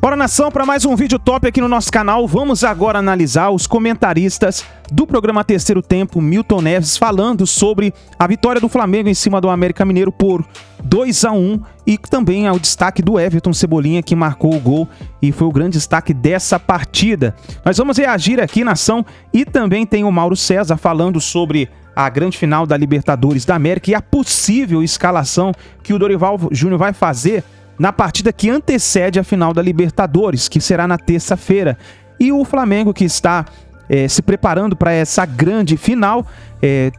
Bora, nação, para mais um vídeo top aqui no nosso canal. Vamos agora analisar os comentaristas do programa Terceiro Tempo, Milton Neves, falando sobre a vitória do Flamengo em cima do América Mineiro por 2-1 e também ao destaque do Everton Cebolinha, que marcou o gol e foi o grande destaque dessa partida. Nós vamos reagir aqui, nação, e também tem o Mauro César falando sobre a grande final da Libertadores da América e a possível escalação que o Dorival Júnior vai fazer na partida que antecede a final da Libertadores, que será na terça-feira. E o Flamengo, que está se preparando para essa grande final,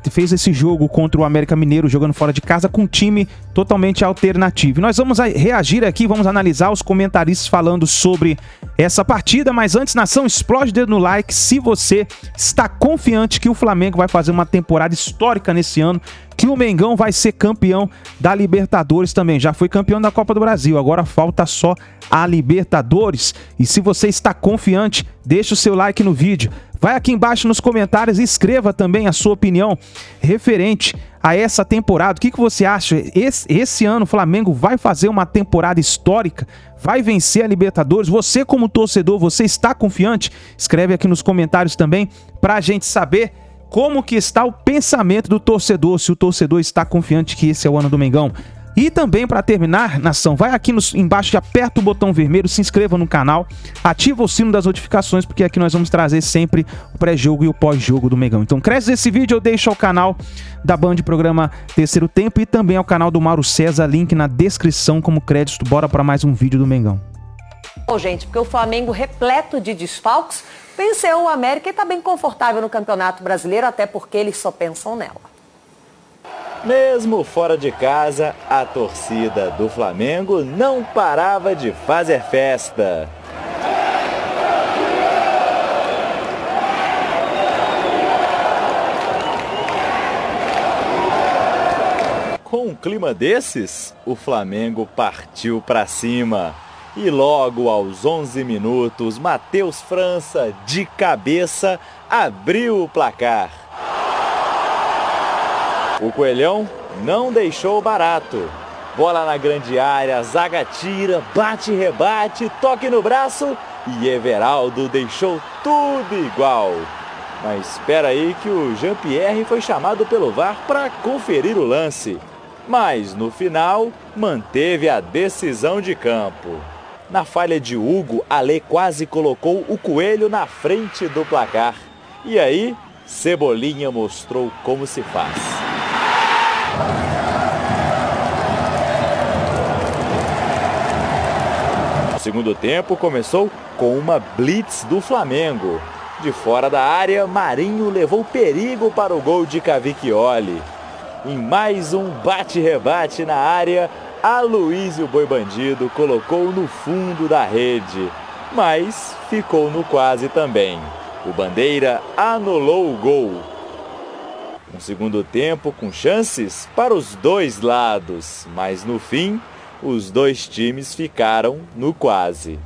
fez esse jogo contra o América Mineiro, jogando fora de casa, com um time totalmente alternativo. E nós vamos reagir aqui, vamos analisar os comentaristas falando sobre essa partida, mas antes, nação, explode o dedo no like se você está confiante que o Flamengo vai fazer uma temporada histórica nesse ano, que o Mengão vai ser campeão da Libertadores também. Já foi campeão da Copa do Brasil, agora falta só a Libertadores. E se você está confiante, deixa o seu like no vídeo. Vai aqui embaixo nos comentários e escreva também a sua opinião referente a essa temporada. O que você acha? Esse ano o Flamengo vai fazer uma temporada histórica? Vai vencer a Libertadores? Você, como torcedor, você está confiante? Escreve aqui nos comentários também para a gente saber como que está o pensamento do torcedor, se o torcedor está confiante que esse é o ano do Mengão. E também, para terminar, nação, vai aqui embaixo e aperta o botão vermelho, se inscreva no canal, ativa o sino das notificações, porque aqui nós vamos trazer sempre o pré-jogo e o pós-jogo do Mengão. Então, cresce esse vídeo, eu deixo ao canal da Band Programa Terceiro Tempo e também ao canal do Mauro César, link na descrição como crédito. Bora para mais um vídeo do Mengão. Bom, gente, porque o Flamengo, repleto de desfalques, venceu o América e está bem confortável no Campeonato Brasileiro, até porque eles só pensam nela. Mesmo fora de casa, a torcida do Flamengo não parava de fazer festa. Com um clima desses, o Flamengo partiu para cima. E logo aos 11 minutos, Matheus França, de cabeça, abriu o placar. O Coelhão não deixou barato. Bola na grande área, zaga tira, bate, rebate, toque no braço e Everaldo deixou tudo igual. Mas espera aí que o Jean-Pierre foi chamado pelo VAR para conferir o lance. Mas no final, manteve a decisão de campo. Na falha de Hugo, Alê quase colocou o Coelho na frente do placar. E aí, Cebolinha mostrou como se faz. O segundo tempo começou com uma blitz do Flamengo. De fora da área, Marinho levou perigo para o gol de Cavicchioli. Em mais um bate-rebate na área, Aloísio Boi Bandido colocou no fundo da rede, mas ficou no quase também. O Bandeira anulou o gol. Um segundo tempo com chances para os dois lados, mas no fim, os dois times ficaram no quase.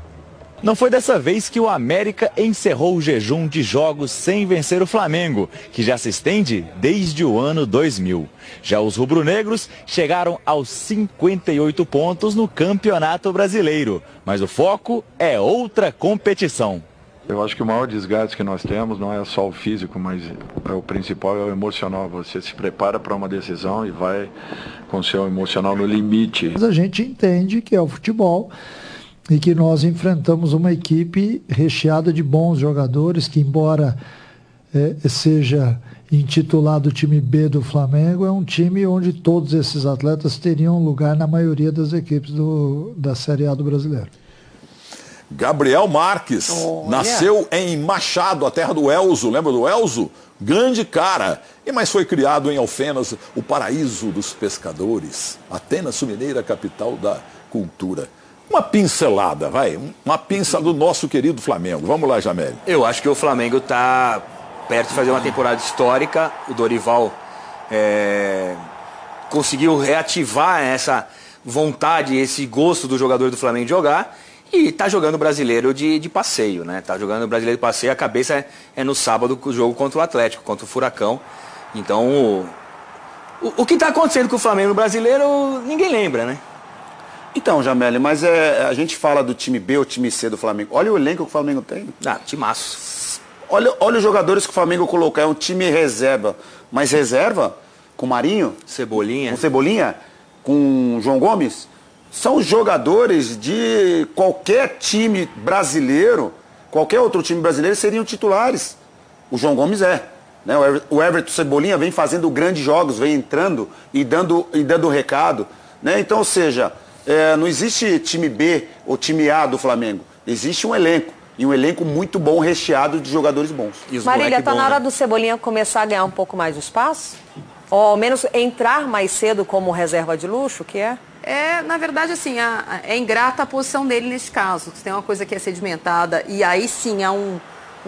Não foi dessa vez que o América encerrou o jejum de jogos sem vencer o Flamengo, que já se estende desde o ano 2000. Já os rubro-negros chegaram aos 58 pontos no Campeonato Brasileiro, mas o foco é outra competição. Eu acho que o maior desgaste que nós temos não é só o físico, mas o principal é o emocional. Você se prepara para uma decisão e vai com o seu emocional no limite. Mas a gente entende que é o futebol e que nós enfrentamos uma equipe recheada de bons jogadores, que embora seja intitulado time B do Flamengo, é um time onde todos esses atletas teriam lugar na maioria das equipes da Série A do Brasileiro. Gabriel Marques, nasceu em Machado, a terra do Elzo, lembra do Elzo? Grande cara, mas foi criado em Alfenas, o paraíso dos pescadores, Atenas Mineira, capital da cultura. Uma pincelada, vai, uma pincelada do nosso querido Flamengo. Vamos lá, Jamel. Eu acho que o Flamengo está perto de fazer uma temporada histórica. O Dorival conseguiu reativar essa vontade, esse gosto do jogador do Flamengo de jogar. E tá jogando o brasileiro de passeio, né? Tá jogando o brasileiro de passeio, a cabeça é no sábado com o jogo contra o Atlético, contra o Furacão. Então, o que tá acontecendo com o Flamengo no brasileiro, ninguém lembra, né? Então, Jameli, mas a gente fala do time B ou time C do Flamengo. Olha o elenco que o Flamengo tem. Timaço. Olha os jogadores que o Flamengo colocou. É um time reserva. Mas reserva com Marinho, Cebolinha. com João Gomes, são jogadores de qualquer time brasileiro, qualquer outro time brasileiro seriam titulares. O João Gomes né? O Everton Cebolinha vem fazendo grandes jogos, vem entrando e dando recado. Né? Então, ou seja, não existe time B ou time A do Flamengo. Existe um elenco. E um elenco muito bom, recheado de jogadores bons. Marília, tá na hora do Cebolinha começar a ganhar um pouco mais de espaço? Ou ao menos entrar mais cedo como reserva de luxo, que é? Na verdade, assim, é ingrata a posição dele neste caso. Se tem uma coisa que é sedimentada e aí sim há um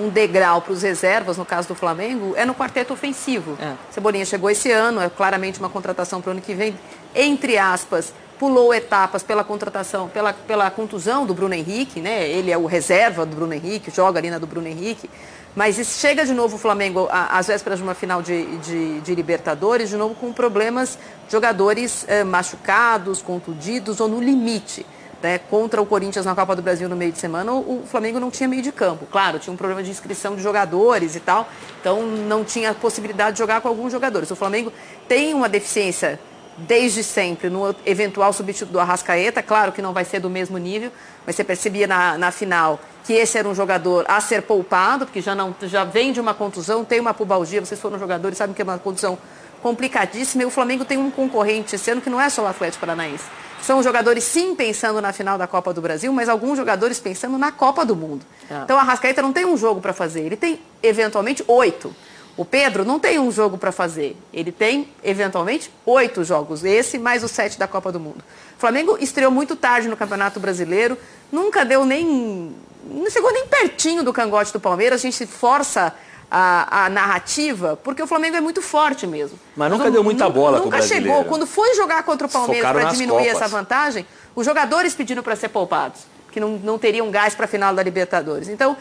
degrau para os reservas, no caso do Flamengo, é no quarteto ofensivo. Cebolinha chegou esse ano, é claramente uma contratação para o ano que vem, entre aspas, pulou etapas pela contratação, pela contusão do Bruno Henrique, né? Ele é o reserva do Bruno Henrique, joga ali na do Bruno Henrique. Mas chega de novo o Flamengo às vésperas de uma final de Libertadores, de novo com problemas de jogadores machucados, contundidos ou no limite. Né? Contra o Corinthians na Copa do Brasil no meio de semana, o Flamengo não tinha meio de campo. Claro, tinha um problema de inscrição de jogadores e tal, então não tinha possibilidade de jogar com alguns jogadores. O Flamengo tem uma deficiência desde sempre no eventual substituto do Arrascaeta, claro que não vai ser do mesmo nível, mas você percebia na final que esse era um jogador a ser poupado, porque já vem de uma contusão, tem uma pubalgia, vocês foram jogadores, sabem que é uma contusão complicadíssima, e o Flamengo tem um concorrente esse ano que não é só o Atlético Paranaense. São jogadores sim pensando na final da Copa do Brasil, mas alguns jogadores pensando na Copa do Mundo. Então o Arrascaeta não tem um jogo para fazer, ele tem eventualmente 8. O Pedro não tem um jogo para fazer. Ele tem, eventualmente, 8 jogos. Esse mais os 7 da Copa do Mundo. O Flamengo estreou muito tarde no Campeonato Brasileiro. Nunca deu nem... Não chegou nem pertinho do cangote do Palmeiras. A gente força a narrativa, porque o Flamengo é muito forte mesmo. Mas nunca deu muita bola pro brasileiro. Nunca chegou. Quando foi jogar contra o Palmeiras para diminuir essa vantagem, os jogadores pediram para ser poupados, que não teriam gás para a final da Libertadores. Então,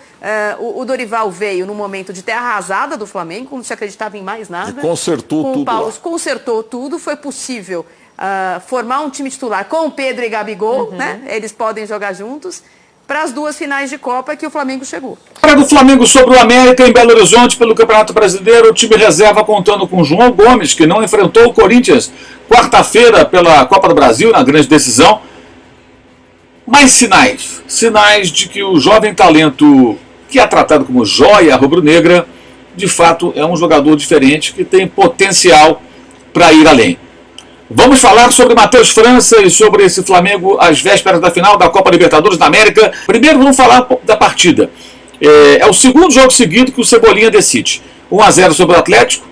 o Dorival veio no momento de terra arrasada do Flamengo, quando se acreditava em mais nada. E consertou tudo. O Paulo consertou tudo, foi possível formar um time titular com Pedro e Gabigol, né? Eles podem jogar juntos, para as 2 finais de Copa que o Flamengo chegou. Para do Flamengo sobre o América em Belo Horizonte pelo Campeonato Brasileiro, o time reserva contando com João Gomes, que não enfrentou o Corinthians quarta-feira pela Copa do Brasil, na grande decisão. Mais sinais de que o jovem talento, que é tratado como joia rubro-negra, de fato é um jogador diferente, que tem potencial para ir além. Vamos falar sobre Matheus França e sobre esse Flamengo às vésperas da final da Copa Libertadores da América. Primeiro vamos falar da partida. É o segundo jogo seguido que o Cebolinha decide. 1-0 sobre o Atlético,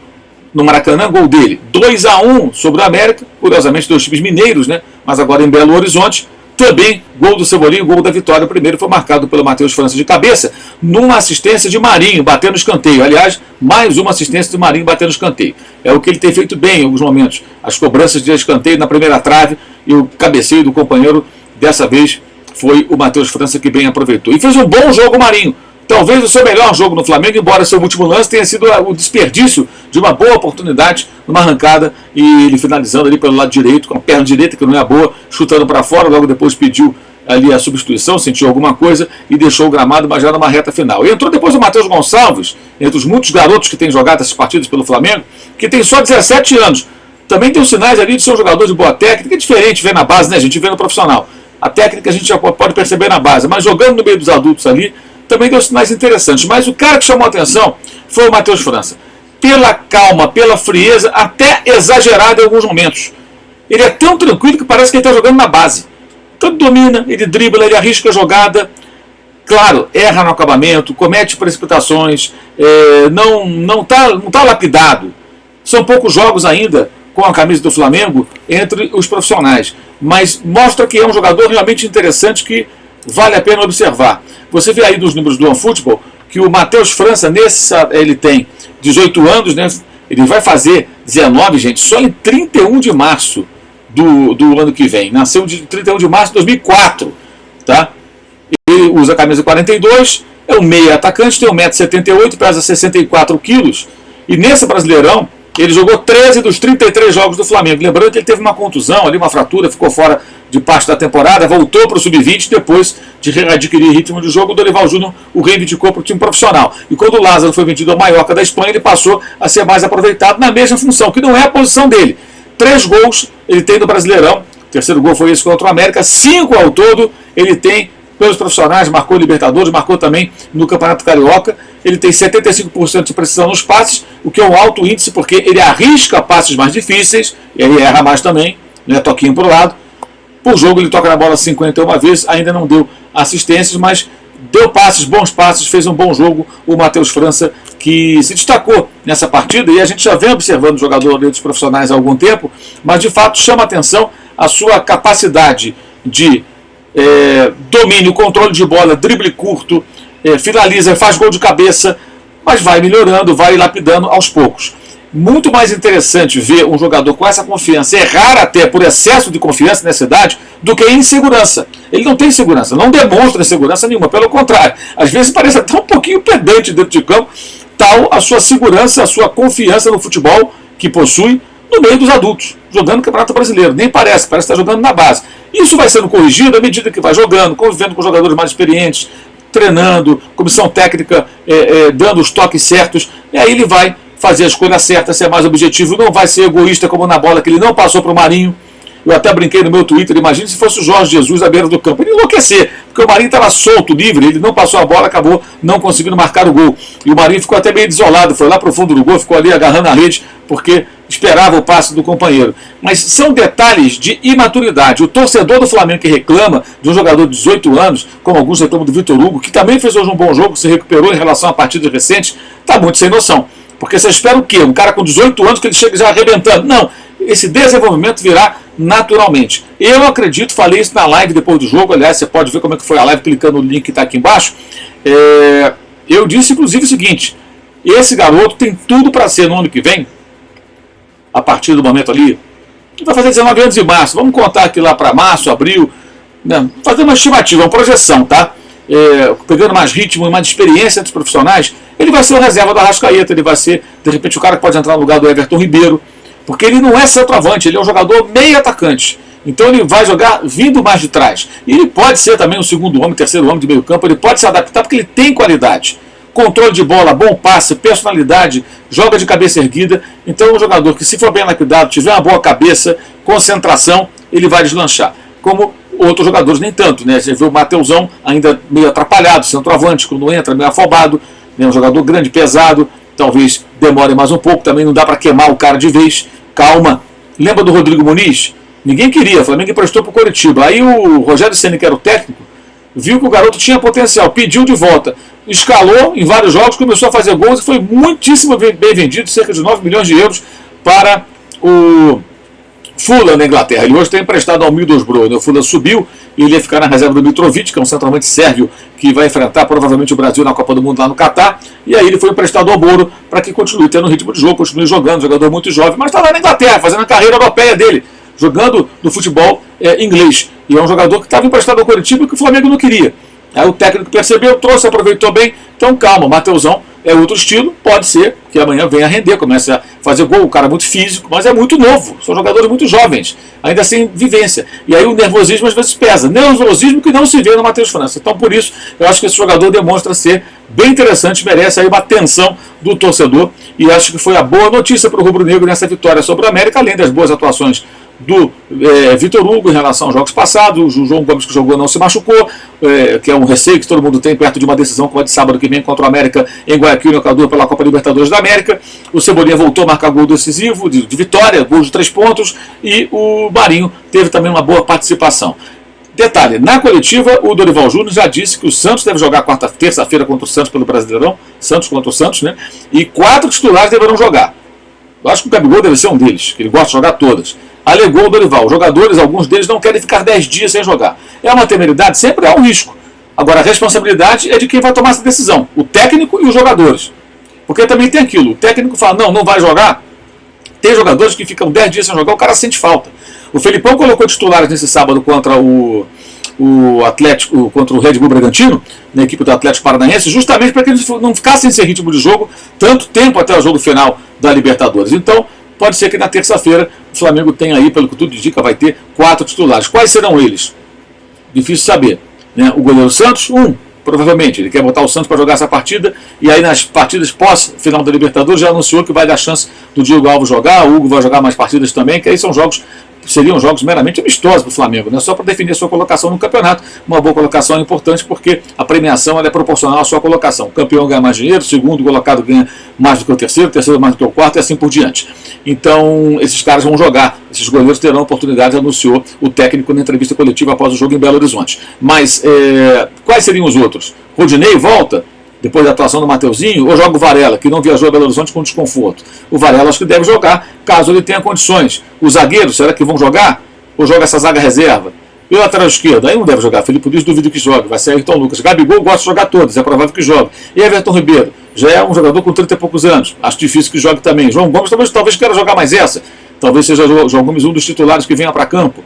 no Maracanã, gol dele. 2-1 sobre o América, curiosamente 2 times mineiros, né? Mas agora em Belo Horizonte. Também gol do Cebolinha, gol da vitória. O primeiro foi marcado pelo Matheus França de cabeça, numa assistência de Marinho, batendo escanteio. Aliás, mais uma assistência de Marinho batendo escanteio. É o que ele tem feito bem em alguns momentos. As cobranças de escanteio na primeira trave e o cabeceio do companheiro, dessa vez, foi o Matheus França que bem aproveitou. E fez um bom jogo o Marinho. Talvez o seu melhor jogo no Flamengo, embora seu último lance tenha sido o desperdício de uma boa oportunidade numa arrancada e ele finalizando ali pelo lado direito, com a perna direita que não é boa, chutando para fora, logo depois pediu ali a substituição, sentiu alguma coisa e deixou o gramado, mas já numa reta final. E entrou depois o Matheus Gonçalves, entre os muitos garotos que têm jogado essas partidas pelo Flamengo, que tem só 17 anos. Também tem os sinais ali de ser um jogador de boa técnica, é diferente ver na base, né? A gente vê no profissional. A técnica a gente já pode perceber na base, mas jogando no meio dos adultos ali, também deu sinais interessantes. Mas o cara que chamou a atenção foi o Matheus França. Pela calma, pela frieza, até exagerado em alguns momentos. Ele é tão tranquilo que parece que ele está jogando na base. Então ele domina, ele dribla, ele arrisca a jogada. Claro, erra no acabamento, comete precipitações, não tá lapidado. São poucos jogos ainda com a camisa do Flamengo entre os profissionais. Mas mostra que é um jogador realmente interessante que vale a pena observar. Você vê aí dos números do OneFootball que o Matheus França, ele tem 18 anos, né? Ele vai fazer 19, gente, só em 31 de março do ano que vem. Nasceu de 31 de março de 2004. Tá? Ele usa a camisa 42, é um meia atacante, tem 1,78 m, pesa 64 quilos. E nesse Brasileirão, Ele jogou 13 dos 33 jogos do Flamengo. Lembrando que ele teve uma contusão, ali, uma fratura, ficou fora de parte da temporada, voltou para o Sub-20 depois de readquirir ritmo de jogo. O Dorival Júnior o reivindicou para o time profissional. E quando o Lázaro foi vendido ao Mallorca da Espanha, ele passou a ser mais aproveitado na mesma função, que não é a posição dele. 3 gols ele tem no Brasileirão. O terceiro gol foi esse contra o América. 5 ao todo ele tem pelos profissionais, marcou Libertadores, marcou também no Campeonato Carioca. Ele tem 75% de precisão nos passes, o que é um alto índice, porque ele arrisca passes mais difíceis, e ele erra mais também, né, toquinho para o lado. Por jogo ele toca na bola 51 vezes, ainda não deu assistências, mas deu passes, bons passes, fez um bom jogo o Matheus França, que se destacou nessa partida, e a gente já vem observando o jogador dos profissionais há algum tempo, mas de fato chama a atenção a sua capacidade de domínio, controle de bola, drible curto, finaliza, faz gol de cabeça, mas vai melhorando, vai lapidando aos poucos. Muito mais interessante ver um jogador com essa confiança, errar até por excesso de confiança nessa idade, do que insegurança. Ele não tem segurança, não demonstra insegurança nenhuma, pelo contrário. Às vezes parece até um pouquinho pedante dentro de campo, tal a sua segurança, a sua confiança no futebol que possui no meio dos adultos, jogando no Campeonato Brasileiro. Nem parece estar jogando na base. Isso vai sendo corrigido à medida que vai jogando, convivendo com jogadores mais experientes, treinando, comissão técnica dando os toques certos, e aí ele vai fazer a escolha certa, ser mais objetivo, não vai ser egoísta como na bola que ele não passou para o Marinho. Eu até brinquei no meu Twitter, imagine se fosse o Jorge Jesus à beira do campo, ele ia enlouquecer, porque o Marinho estava solto, livre, ele não passou a bola, acabou não conseguindo marcar o gol. E o Marinho ficou até meio desolado, foi lá para o fundo do gol, ficou ali agarrando a rede, porque esperava o passe do companheiro. Mas são detalhes de imaturidade. O torcedor do Flamengo que reclama de um jogador de 18 anos, como alguns reclamam do Vitor Hugo, que também fez hoje um bom jogo, se recuperou em relação a partidas recentes, está muito sem noção. Porque você espera o quê? Um cara com 18 anos que ele chega já arrebentando. Não, esse desenvolvimento virá naturalmente. Eu acredito, falei isso na live depois do jogo, aliás, você pode ver como é que foi a live clicando no link que está aqui embaixo. Eu disse inclusive o seguinte, esse garoto tem tudo para ser no ano que vem, a partir do momento ali, vai fazer 19 anos em março, vamos contar aqui lá para março, abril, né? Fazer uma estimativa, uma projeção, tá? Pegando mais ritmo e mais experiência entre os profissionais, ele vai ser o reserva do Arrascaeta, ele vai ser, de repente, o cara que pode entrar no lugar do Everton Ribeiro, porque ele não é centroavante, ele é um jogador meio atacante. Então ele vai jogar vindo mais de trás. E ele pode ser também um segundo homem, terceiro homem de meio campo, ele pode se adaptar porque ele tem qualidade. Controle de bola, bom passe, personalidade, joga de cabeça erguida. Então é um jogador que, se for bem lapidado, tiver uma boa cabeça, concentração, ele vai deslanchar. Como outros jogadores nem tanto, né? Você vê o Mateusão ainda meio atrapalhado, centroavante, quando entra, meio afobado, né? Um jogador grande, pesado, talvez demore mais um pouco, também não dá para queimar o cara de vez. Calma. Lembra do Rodrigo Muniz? Ninguém queria, o Flamengo emprestou para o Coritiba. Aí o Rogério Ceni, que era o técnico, viu que o garoto tinha potencial, pediu de volta, escalou em vários jogos, começou a fazer gols e foi muitíssimo bem vendido, cerca de 9 milhões de euros para o Fulham na Inglaterra. Ele hoje está emprestado ao Middlesbrough, né? O Fulham subiu e ele ia ficar na reserva do Mitrovic, que é um centroavante sérvio que vai enfrentar provavelmente o Brasil na Copa do Mundo lá no Catar, e aí ele foi emprestado ao Moro para que continue tendo ritmo de jogo, continue jogando, jogador muito jovem, mas está lá na Inglaterra, fazendo a carreira europeia dele, jogando no futebol inglês. E é um jogador que estava emprestado ao Coritiba e que o Flamengo não queria. Aí o técnico percebeu, trouxe, aproveitou bem. Então calma, o Mateusão é outro estilo, pode ser que amanhã venha a render, comece a fazer gol, o cara é muito físico, mas é muito novo, são jogadores muito jovens, ainda sem vivência. E aí o nervosismo às vezes pesa, nervosismo que não se vê no Matheus França. Então por isso, eu acho que esse jogador demonstra ser bem interessante, merece aí uma atenção do torcedor, e acho que foi a boa notícia para o Rubro Negro nessa vitória sobre o América, além das boas atuações do Vitor Hugo em relação aos jogos passados. O João Gomes, que jogou, não se machucou, que é um receio que todo mundo tem perto de uma decisão como a de sábado que vem contra o América em Guayaquil, no Equador, pela Copa Libertadores da América. O Cebolinha voltou a marcar gol decisivo, de vitória, gol de 3 pontos, e o Marinho teve também uma boa participação. Detalhe, na coletiva o Dorival Júnior já disse que o Santos deve jogar terça-feira contra o Santos pelo Brasileirão, Santos contra o Santos, né? E 4 titulares deverão jogar. Eu acho que o Gabigol deve ser um deles, que ele gosta de jogar todas. Alegou o Dorival, os jogadores, alguns deles não querem ficar 10 dias sem jogar. É uma temeridade, sempre há um risco. Agora a responsabilidade é de quem vai tomar essa decisão, o técnico e os jogadores. Porque também tem aquilo, o técnico fala, não vai jogar. Tem jogadores que ficam 10 dias sem jogar, o cara sente falta. O Felipão colocou titulares nesse sábado contra o o Atlético, contra o Red Bull Bragantino, na equipe do Atlético Paranaense, justamente para que eles não ficassem sem ritmo de jogo tanto tempo até o jogo final da Libertadores. Então, pode ser que na terça-feira o Flamengo tenha aí, pelo que tudo indica, vai ter 4 titulares. Quais serão eles? Difícil saber, né? O goleiro Santos, provavelmente, ele quer botar o Santos para jogar essa partida, e aí nas partidas pós-final da Libertadores já anunciou que vai dar chance do Diego Alves jogar, o Hugo vai jogar mais partidas também, que aí seriam jogos meramente amistosos para o Flamengo, né? Só para definir a sua colocação no campeonato. Uma boa colocação é importante porque a premiação ela é proporcional à sua colocação. O campeão ganha mais dinheiro, o segundo colocado ganha mais do que o terceiro mais do que o quarto e assim por diante. Então, esses caras vão jogar, esses goleiros terão oportunidade, anunciou o técnico na entrevista coletiva após o jogo em Belo Horizonte. Mas, quais seriam os outros? Rodinei volta? Depois da atuação do Mateuzinho, ou joga o Varela, que não viajou a Belo Horizonte com desconforto? O Varela acho que deve jogar, caso ele tenha condições. Os zagueiros, será que vão jogar? Ou joga essa zaga reserva? E o lateral esquerdo? Aí não deve jogar. Felipe Luiz duvido que jogue. Vai ser Ayrton Lucas. Gabigol gosta de jogar todos, é provável que jogue. E Everton Ribeiro? Já é um jogador com 30 e poucos anos. Acho difícil que jogue também. João Gomes talvez queira jogar mais essa. Talvez seja João Gomes um dos titulares que venha para campo.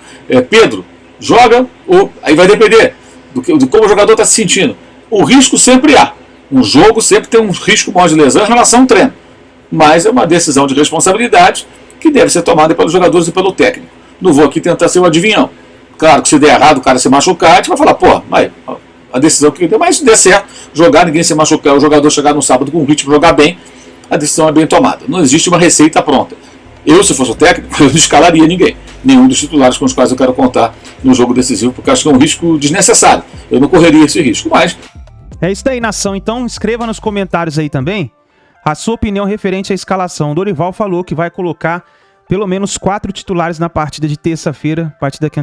Pedro, joga, ou aí vai depender de como o jogador está se sentindo. O risco sempre há. Um jogo sempre tem um risco maior de lesão em relação ao treino. Mas é uma decisão de responsabilidade que deve ser tomada pelos jogadores e pelo técnico. Não vou aqui tentar ser o adivinhão. Claro que se der errado, o cara se machucar, a gente vai falar, mas a decisão que deu, mas se der certo, jogar, ninguém se machucar, o jogador chegar no sábado com um ritmo, jogar bem, a decisão é bem tomada. Não existe uma receita pronta. Eu, se fosse o técnico, eu não escalaria ninguém. Nenhum dos titulares com os quais eu quero contar no jogo decisivo, porque acho que é um risco desnecessário. Eu não correria esse risco, mas... É isso daí, nação. Então, escreva nos comentários aí também a sua opinião referente à escalação. O Dorival falou que vai colocar pelo menos 4 titulares na partida de terça-feira, partida que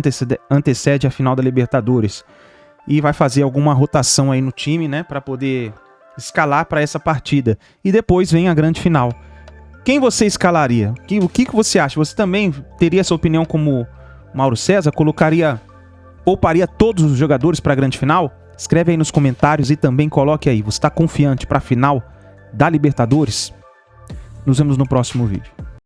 antecede a final da Libertadores. E vai fazer alguma rotação aí no time, né, para poder escalar para essa partida. E depois vem a grande final. Quem você escalaria? O que você acha? Você também teria essa opinião como Mauro César? Pouparia todos os jogadores para a grande final? Escreve aí nos comentários e também coloque aí. Você está confiante para a final da Libertadores? Nos vemos no próximo vídeo.